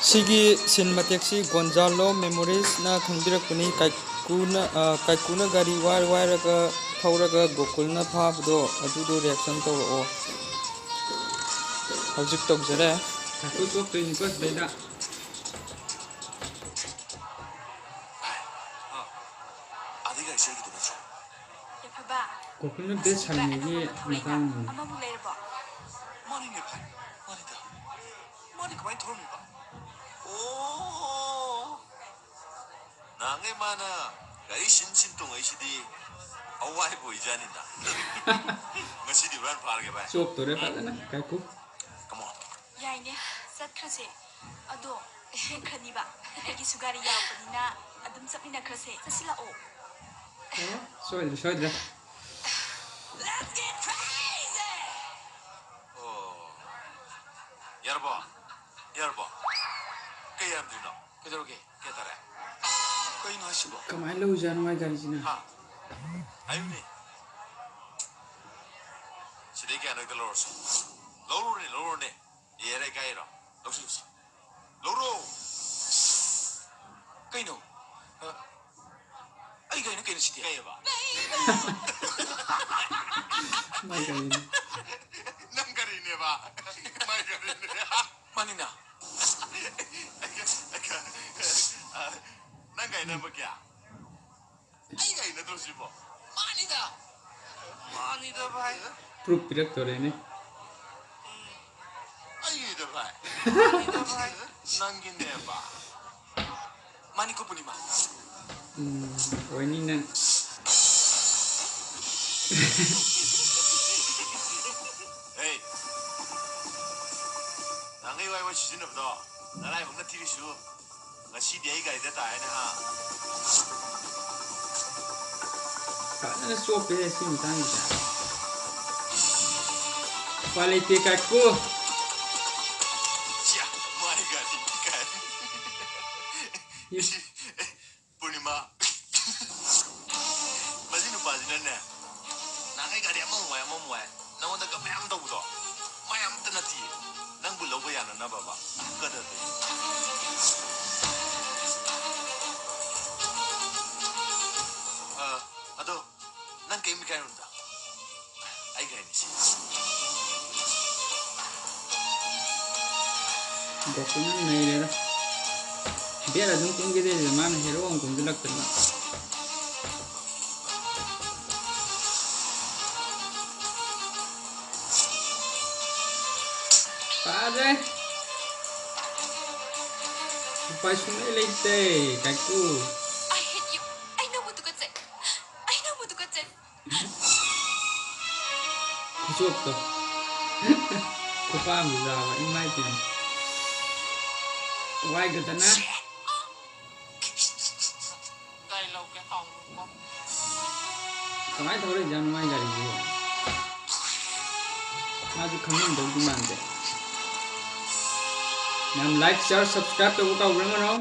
सिगी सिनेमैटिक्सी Gonzalo memories ना खंबिरकपनी काइकुना गाड़ी वायरगा थौरगा गोकुलना फाबदो अदुदो reaction तौरओ हौजिक तौजरे काइकु चोक्तोइनिको सिदैदा 아디가 있어야기도 그렇죠. गोकुलना base सालनेगी मतांगनि 머니네 발 머니다 머니 그만이 돌아오니까 오 나게 많아 가리 신신동 의시디 어와이 보이자니다 머시디 란 파르게 봐 चोक्तोरे फजना काइकु 컴온 야이네 셋크세 아도 खनिबा एगी सुगारी यावपनिना अदुम चपनिना खरसे चसिलाओ सोइद्रे Let's get crazy 여러분 그야 안되나 그대로게 깨달아 거인 하시고 कमाई लो जानो माई गाड़ी जिना 하 아유네 시대게 안 하길 로로서 로로네 얘를 가이라 로시로시 로로 거인노 아이 거인은 시대 가이봐 माई गाड़ी 남가리네 봐 말가리네 마니나 난가이는 뭐야 아이가 있는 도시 뭐 마니다 바이 प्रूफ पिरक तोरे ने 아이다 바이 난긴네 봐 많이 고프니마 वही ना 에이 나가 이거 시즌에 보다 나라에 먹는 티리슈 나 CDA가 있다 아니야 karena suap deh sih misalnya quality kaku 자 마이가 니까 पूर्णिमा 마지노 빠지네 나가 이거 뭐야 너한테 그 매암 더우도 매암 뜨나티 난 불러고야 하나 봐봐 그래도 아도 난 게임 가는다 아이가 있지 gokunya नहीं रहा biar ada तुम के दे zaman hero हम कुंज लगता ना padre pai sunai leite kaku I hate you I know what to say kusuk tuh kupam zawa imai tin why gitu na cái lâu cái hồng không kamai thore jam mai gari ji maju khamin dong di mande nam like share subscribe to ka urang no